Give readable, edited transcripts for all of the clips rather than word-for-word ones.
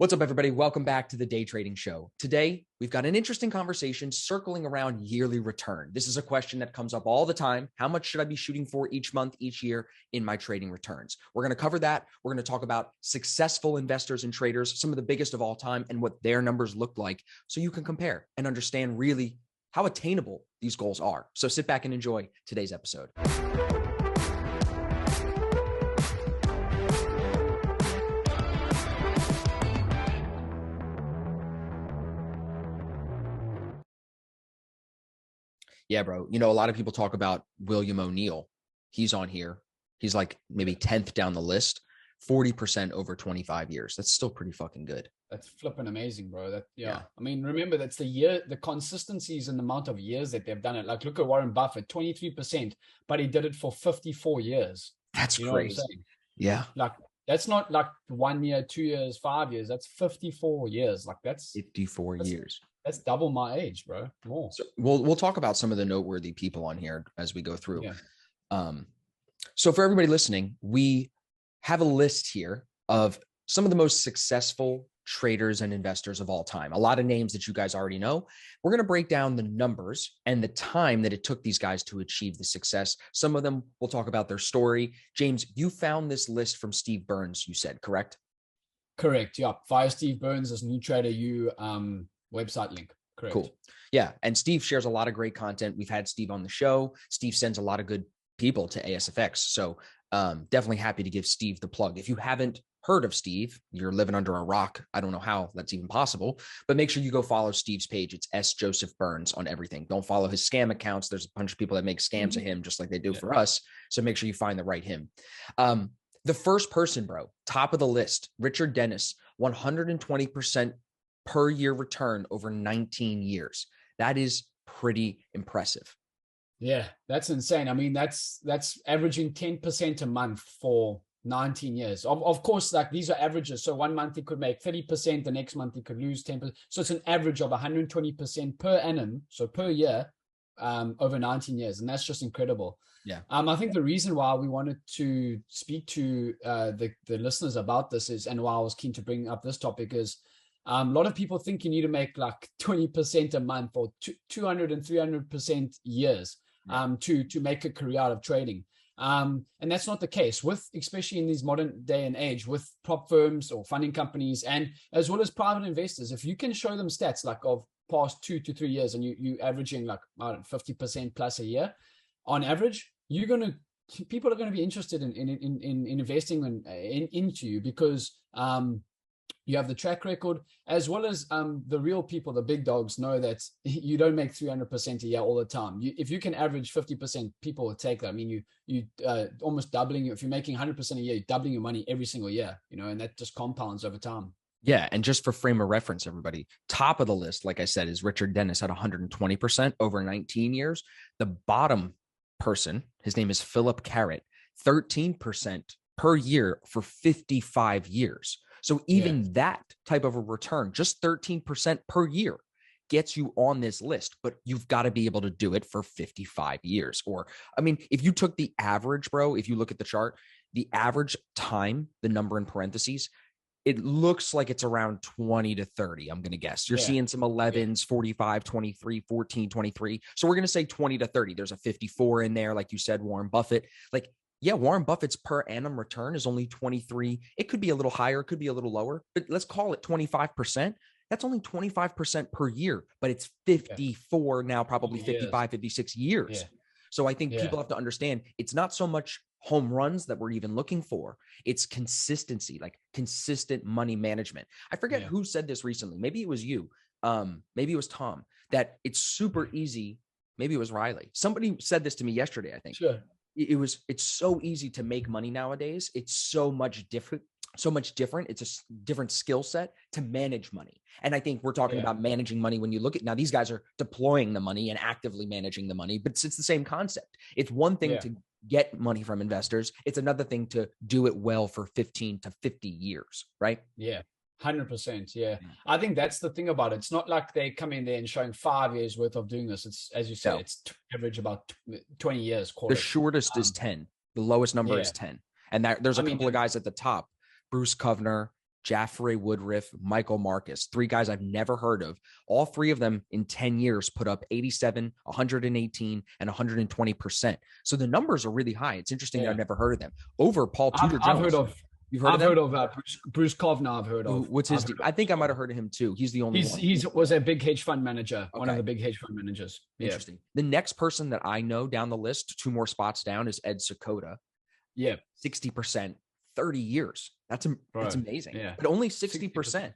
What's up, everybody? Welcome back to the Day Trading Show. Today, we've got an interesting conversation circling around yearly return. This is a question that comes up all the time. How much should I be shooting for each month, each year in my trading returns? We're going to cover that. We're going to talk about successful investors and traders, some of the biggest of all time, and what their numbers look like so you can compare and understand really how attainable these goals are. So sit back and enjoy today's episode. Yeah, bro. You know, a lot of people talk about William O'Neill. He's on here. He's like maybe 10th down the list, 40% over 25 years. That's still pretty fucking good. That's flipping amazing, bro. Yeah. I mean, remember, that's the consistencies and the amount of years that they've done it. Like, look at Warren Buffett, 23%, but he did it for 54 years. That's You know crazy. what I'm saying? Yeah. Like, that's not like 1 year, 2 years, 5 years. That's 54 years. Like, that's 54 years. That's double my age, bro. More. So we'll talk about some of the noteworthy people on here as we go through. Yeah. So for everybody listening, we have a list here of some of the most successful traders and investors of all time. A lot of names that you guys already know. We're going to break down the numbers and the time that it took these guys to achieve the success. Some of them we'll talk about their story. James, you found this list from Steve Burns, you said, correct? Correct. Yeah. Via Steve Burns' New Trader U website link. Correct. Cool. Yeah. And Steve shares a lot of great content. We've had Steve on the show. Steve sends a lot of good people to ASFX. So definitely happy to give Steve the plug. If you haven't heard of Steve, you're living under a rock. I don't know how that's even possible, but make sure you go follow Steve's page. It's S. Joseph Burns on everything. Don't follow his scam accounts. There's a bunch of people that make scams of him just like they do for us. So make sure you find the right him. The first person, bro, top of the list, Richard Dennis, 120% per year return over 19 years. That is pretty impressive. Yeah, that's insane. I mean, that's averaging 10% a month for 19 years. Of course, like these are averages. So 1 month he could make 30%, the next month he could lose 10%. So it's an average of 120% per annum, so per year, over 19 years. And that's just incredible. Yeah. I think the reason why we wanted to speak to the listeners about this is, and why I was keen to bring up this topic is, a lot of people think you need to make like 20% a month or 200 and 300% years to make a career out of trading. And that's not the case especially in these modern day and age with prop firms or funding companies, and as well as private investors. If you can show them stats like of past 2 to 3 years and you averaging like 50% plus a year on average, people are going to be interested in investing into you because you have the track record, as well as the real people, the big dogs, know that you don't make 300% a year all the time. If you can average 50%, people will take that. I mean, you almost doubling. If you're making 100% a year, you're doubling your money every single year, and that just compounds over time. Yeah. And just for frame of reference, everybody, top of the list, like I said, is Richard Dennis at 120% over 19 years. The bottom person, his name is Philip Carrot, 13% per year for 55 years. So even that type of a return, just 13% per year, gets you on this list, but you've got to be able to do it for 55 years. Or, I mean, if you took the average, bro, if you look at the chart, the average time, the number in parentheses, it looks like it's around 20 to 30, I'm going to guess. You're seeing some 11s, 45, 23, 14, 23. So we're going to say 20 to 30. There's a 54 in there, like you said, Warren Buffett. Yeah, Warren Buffett's per annum return is only 23. It could be a little higher, it could be a little lower, but let's call it 25%. That's only 25% per year, but it's 54 now, probably 55, 56 years. Yeah. So I think people have to understand it's not so much home runs that we're even looking for. It's consistency, like consistent money management. I forget who said this recently. Maybe it was you. Maybe it was Tom, that it's super easy. Maybe it was Riley. Somebody said this to me yesterday, I think. Sure. It's so easy to make money nowadays. It's so much different. It's a different skill set to manage money. And I think we're talking about managing money when you look at, now these guys are deploying the money and actively managing the money, but it's the same concept. It's one thing to get money from investors. It's another thing to do it well for 15 to 50 years, right? Yeah. 100%. Yeah. I think that's the thing about it. It's not like they come in there and showing 5 years worth of doing this. It's, as you said, it's average about 20 years. The shortest is 10. The lowest number is 10. And there's a couple of guys at the top, Bruce Kovner, Jaffrey Woodruff, Michael Marcus, 3 guys I've never heard of. All 3 of them in 10 years put up 87, 118, and 120%. So the numbers are really high. It's interesting that I've never heard of them. Over Paul Tudor Jones. You've heard of Bruce Kovner. I've heard of. What's his? I think I might have heard of him too. He's the only one. He was a big hedge fund manager, one of the big hedge fund managers. Interesting. The next person that I know down the list, 2 more spots down, is Ed Seykota. Yeah, 60%, 30 years. That's amazing. Yeah, but only 60%.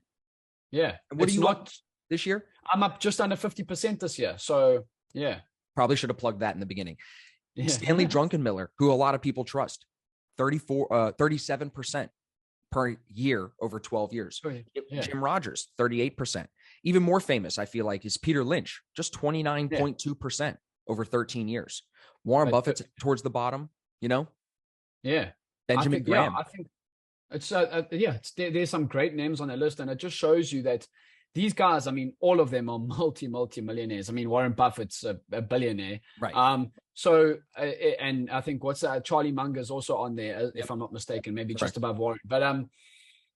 Yeah. And what are you up this year? I'm up just under 50% this year. So yeah, probably should have plugged that in the beginning. Yeah. Stanley Druckenmiller, who a lot of people trust. 37% per year over 12 years. Yeah. Jim Rogers, 38%. Even more famous, I feel like, is Peter Lynch, just 29.2% over 13 years. Warren Buffett's towards the bottom, Yeah. Benjamin Graham. Yeah, I think it's there's some great names on that list, and it just shows you that these guys, I mean, all of them are multi-millionaires. I mean, Warren Buffett's a billionaire. Right. So, and I think Charlie Munger's also on there, if I'm not mistaken, maybe just above Warren. But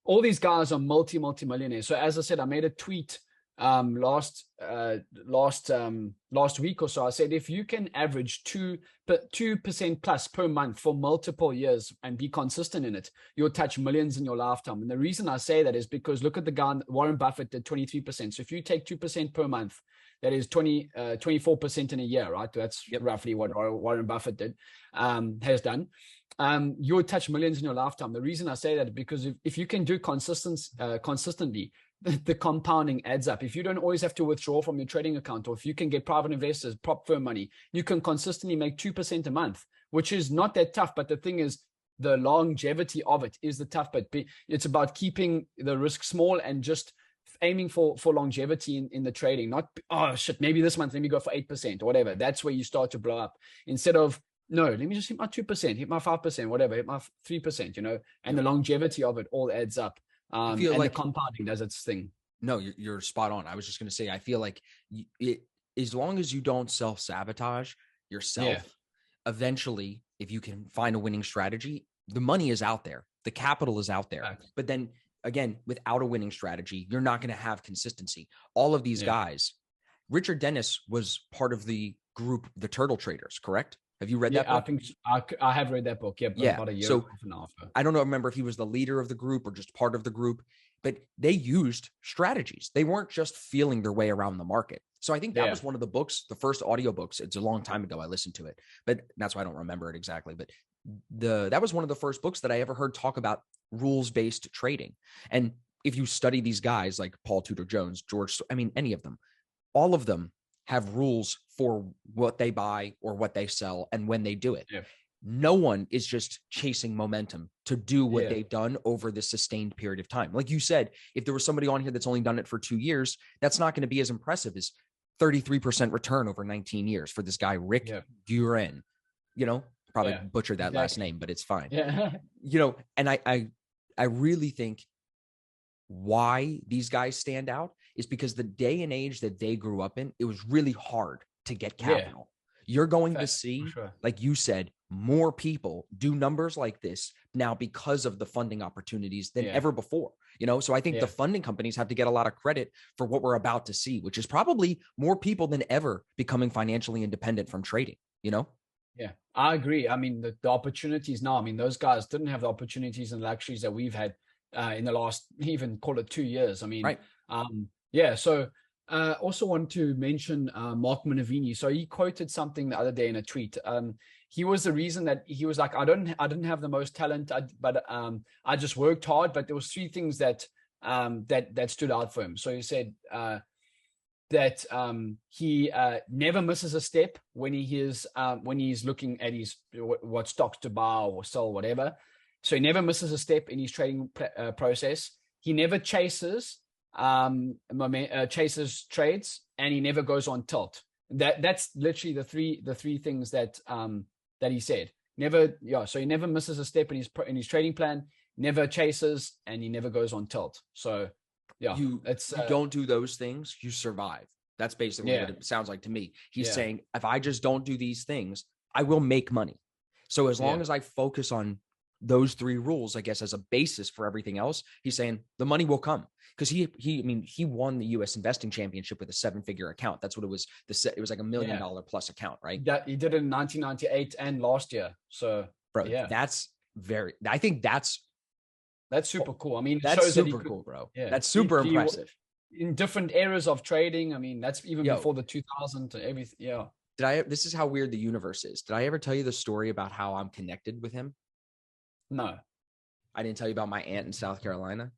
all these guys are multi-millionaires. So as I said, I made a tweet last week or so. I said, if you can average 2% plus per month for multiple years and be consistent in it, you'll touch millions in your lifetime. And the reason I say that is because look at the guy, Warren Buffett did 23%. So if you take 2% per month, that is 24% in a year, right? That's roughly what Warren Buffett did, has done. You'll touch millions in your lifetime. The reason I say that is because if you can do consistently, the compounding adds up. If you don't always have to withdraw from your trading account, or if you can get private investors, prop firm money, you can consistently make 2% a month, which is not that tough. But the thing is, the longevity of it is the tough bit. It's about keeping the risk small and just aiming for longevity in the trading, not, oh shit, maybe this month, let me go for 8% or whatever. That's where you start to blow up. Instead of, no, let me just hit my 2%, hit my 5%, whatever, hit my 3%, and the longevity of it all adds up. And like the compounding does its thing. No, you're spot on. I was just going to say, I feel like as long as you don't self-sabotage yourself, eventually, if you can find a winning strategy, the money is out there. The capital is out there. Exactly. But then again, without a winning strategy, you're not going to have consistency. All of these guys, Richard Dennis was part of the group, the Turtle Traders, correct? Have you read that book? I think I have read that book. Yeah. About a year and a half and after. I don't remember if he was the leader of the group or just part of the group, but they used strategies. They weren't just feeling their way around the market. So I think that was one of the books, the first audio books. It's a long time ago I listened to it, but that's why I don't remember it exactly. But that was one of the first books that I ever heard talk about rules-based trading. And if you study these guys like Paul Tudor Jones, any of them, all of them have rules for what they buy or what they sell and when they do it. Yeah. No one is just chasing momentum to do what they've done over this sustained period of time. Like you said, if there was somebody on here that's only done it for 2 years, that's not going to be as impressive as 33% return over 19 years for this guy, Rick Guerin, probably butchered that last name, but it's fine. Yeah. And I really think why these guys stand out is because the day and age that they grew up in, it was really hard to get capital. You're going to see, like you said, more people do numbers like this now because of the funding opportunities than ever before. So I think the funding companies have to get a lot of credit for what we're about to see, which is probably more people than ever becoming financially independent from trading, Yeah, I agree. I mean, the opportunities now, those guys didn't have the opportunities and luxuries that we've had in the last, even call it 2 years. So also want to mention Mark Minervini. So he quoted something the other day in a tweet. He was the reason that he was like, I didn't have the most talent, but I just worked hard. But there was 3 things that stood out for him. So he said that he never misses a step when he's looking at what stocks to buy or sell, whatever. So he never misses a step in his trading process. He never chases trades, and he never goes on tilt. That's literally the three things that he said. So he never misses a step in his trading plan, never chases, and he never goes on tilt. So you don't do those things, you survive. That's basically what it sounds like to me. He's saying, if I just don't do these things, I will make money. So as long as I focus on those three rules, I guess, as a basis for everything else, he's saying the money will come. Because he won the U.S. investing championship with a 7-figure account. That's what it was. It was like $1 million plus account, right? Yeah, he did it in 1998 and last year. So, bro, yeah, I think that's super cool. I mean, it that's shows super that cool, bro. Yeah, that's super impressive. In different eras of trading. I mean, that's even before the 2000 and everything. Yeah. This is how weird the universe is. Did I ever tell you the story about how I'm connected with him? No. I didn't tell you about my aunt in South Carolina.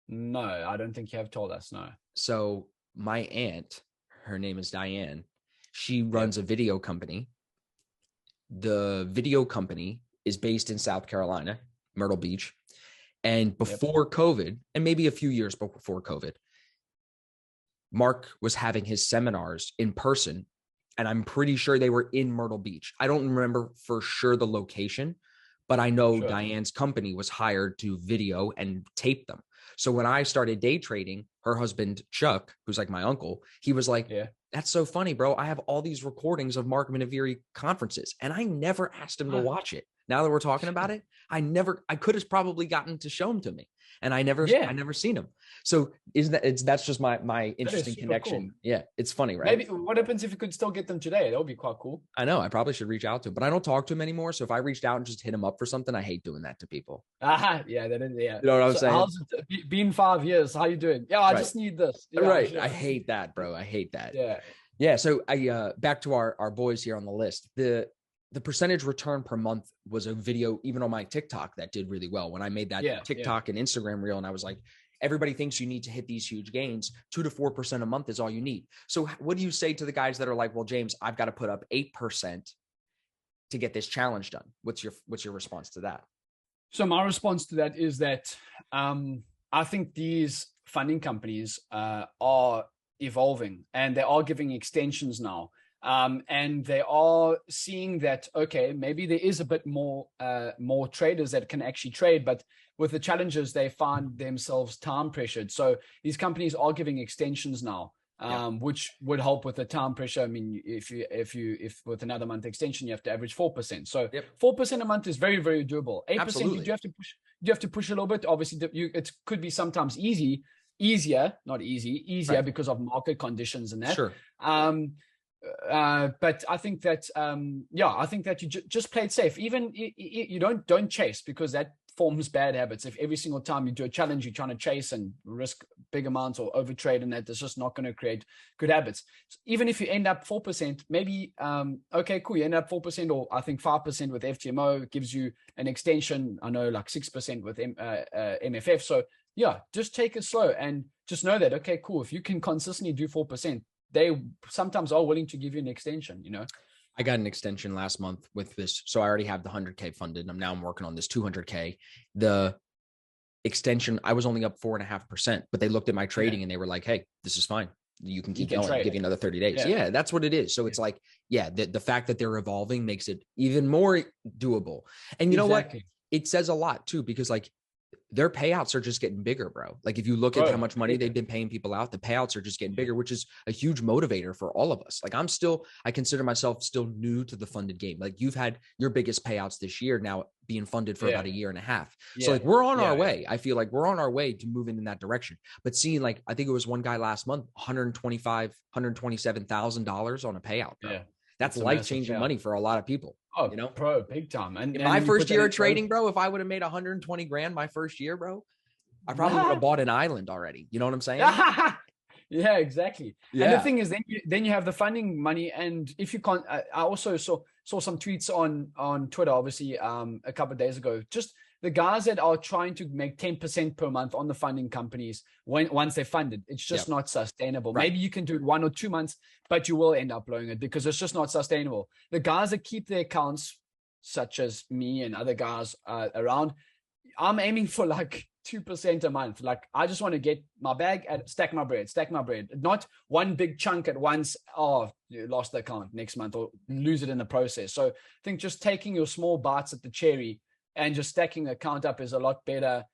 No, I don't think you have told us. No. So my aunt, her name is Diane. She runs a video company. The video company is based in South Carolina, Myrtle Beach. And before COVID, and maybe a few years before COVID, Mark was having his seminars in person. And I'm pretty sure they were in Myrtle Beach. I don't remember for sure the location, but I know Diane's company was hired to video and tape them. So when I started day trading, her husband, Chuck, who's like my uncle, he was like, that's so funny, bro. I have all these recordings of Mark Minaviri conferences, and I never asked him to watch it. Now that we're talking about it, I could have probably gotten to show them to me. And I never seen him. So that's just my interesting connection. Cool. Yeah. It's funny, right? Maybe what happens if you could still get them today? That would be quite cool. I know. I probably should reach out to him, but I don't talk to him anymore. So if I reached out and just hit him up for something, I hate doing that to people. Yeah. That is, yeah. You know what I'm saying? How's it been 5 years? How you doing? Yeah. I just need this. Yeah, right. Sure. I hate that, bro. I hate that. Yeah. Yeah. So back to our boys here on the list, the percentage return per month was a video, even on my TikTok, that did really well. When I made that TikTok and Instagram reel, and I was like, everybody thinks you need to hit these huge gains. 2 to 4% a month is all you need. So what do you say to the guys that are like, well, James, I've got to put up 8% to get this challenge done? What's your response to that? So my response to that is that I think these funding companies are evolving, and they are giving extensions now. And they are seeing that, okay, maybe there is a bit more traders that can actually trade, but with the challenges, they find themselves time pressured. So these companies are giving extensions now, which would help with the time pressure. I mean, if with another month extension, you have to average 4%. So 4% a month is very, very doable. 8%, absolutely. you have to push a little bit. Obviously, it could be sometimes easier because of market conditions and that. Sure. But I think that you just play it safe. Even you don't chase, because that forms bad habits. If every single time you do a challenge, you're trying to chase and risk big amounts or overtrade, and that's just not going to create good habits. So even if you end up 4%, maybe okay, cool, you end up 4%, or I think 5% with FTMO gives you an extension. I know like 6% with MFF. So yeah, just take it slow and just know that, okay, cool, if you can consistently do 4%, they sometimes are willing to give you an extension, you know. I got an extension last month with this. So I already have the 100K funded. I'm working on this 200K. The extension, I was only up 4.5%, but they looked at my trading and they were like, hey, this is fine. You can keep going. I'll give you another 30 days. Yeah, that's what it is. So it's like, the fact that they're evolving makes it even more doable. And you know what? It says a lot too, because like their payouts are just getting bigger, bro. Like if you look at how much money they've been paying people out, the payouts are just getting bigger, which is a huge motivator for all of us. Like I consider myself still new to the funded game. Like you've had your biggest payouts this year now being funded for about a year and a half. So like we're on our way. I feel like we're on our way to moving in that direction. But seeing like, I think it was one guy last month, $127,000 on a payout, bro. That's life-changing money for a lot of people. Oh, you know, bro, big time. And in my first year of trading, bro, if I would have made 120 grand my first year, bro, I probably would have bought an island already. You know what I'm saying? Yeah, exactly. Yeah. And the thing is, then you have the funding money. And if you can't, I also saw some tweets on Twitter, obviously, a couple of days ago, just the guys that are trying to make 10% per month on the funding companies once they're funded, it's just not sustainable. Right. Maybe you can do it 1 or 2 months, but you will end up blowing it because it's just not sustainable. The guys that keep their accounts, such as me and other guys around, I'm aiming for like 2% a month. Like I just want to get my bag and stack my bread, not one big chunk at once. Oh, you lost the account next month or lose it in the process. So I think just taking your small bites at the cherry and just stacking the account up is a lot better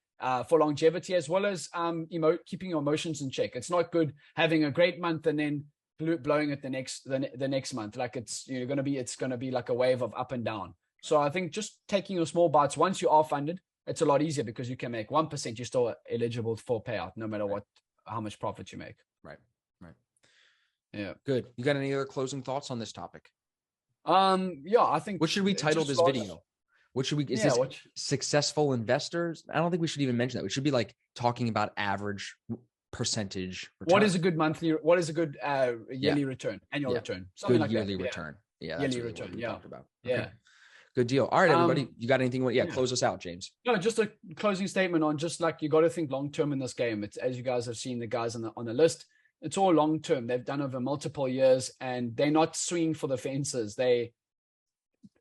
for longevity, as well as keeping your emotions in check. It's not good having a great month and then blowing it the next month. Like it's going to be like a wave of up and down. So I think just taking your small bites, once you are funded, it's a lot easier because you can make 1%. You're still eligible for payout no matter how much profit you make. Right. Right. Yeah. Good. You got any other closing thoughts on this topic? Yeah, I think. What should we title this video? What should we, is this successful investors? I don't think we should even mention that. We should be like talking about average percentage return. What is a good monthly, what is a good yearly return, annual return? Something good like yearly that. return. Yeah. Yearly return. Yeah. Talked about. Okay. Yeah. Good deal. All right, everybody. You got anything? Close us out, James. No, just a closing statement on just like you got to think long term in this game. It's, as you guys have seen, the guys on the list, it's all long term. They've done over multiple years, and they're not swinging for the fences.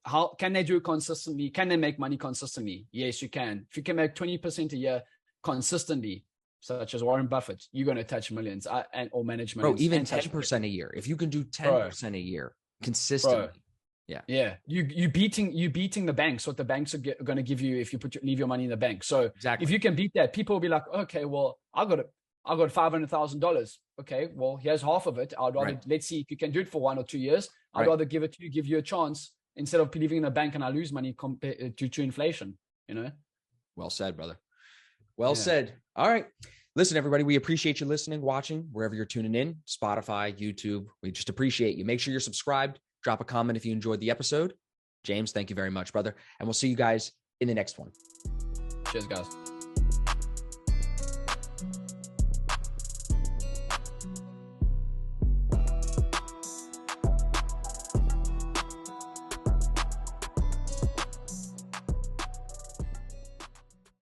How can they do it consistently? Can they make money consistently? Yes, you can. If you can make 20% a year consistently, such as Warren Buffett, you're going to touch millions or manage millions. Bro, even 10% a year. If you can do 10% a year consistently. Bro. Yeah. You beating the banks, what the banks are going to give you if you leave your money in the bank. So exactly. If you can beat that, people will be like, okay, well, I got $500,000. Okay, well, here's half of it. I'd rather, let's see if you can do it for 1 or 2 years. I'd rather give you a chance instead of leaving in the bank and I lose money due to inflation, Well said, brother. Well said. All right. Listen, everybody, we appreciate you listening, watching, wherever you're tuning in, Spotify, YouTube. We just appreciate you. Make sure you're subscribed. Drop a comment if you enjoyed the episode. James, thank you very much, brother. And we'll see you guys in the next one. Cheers, guys.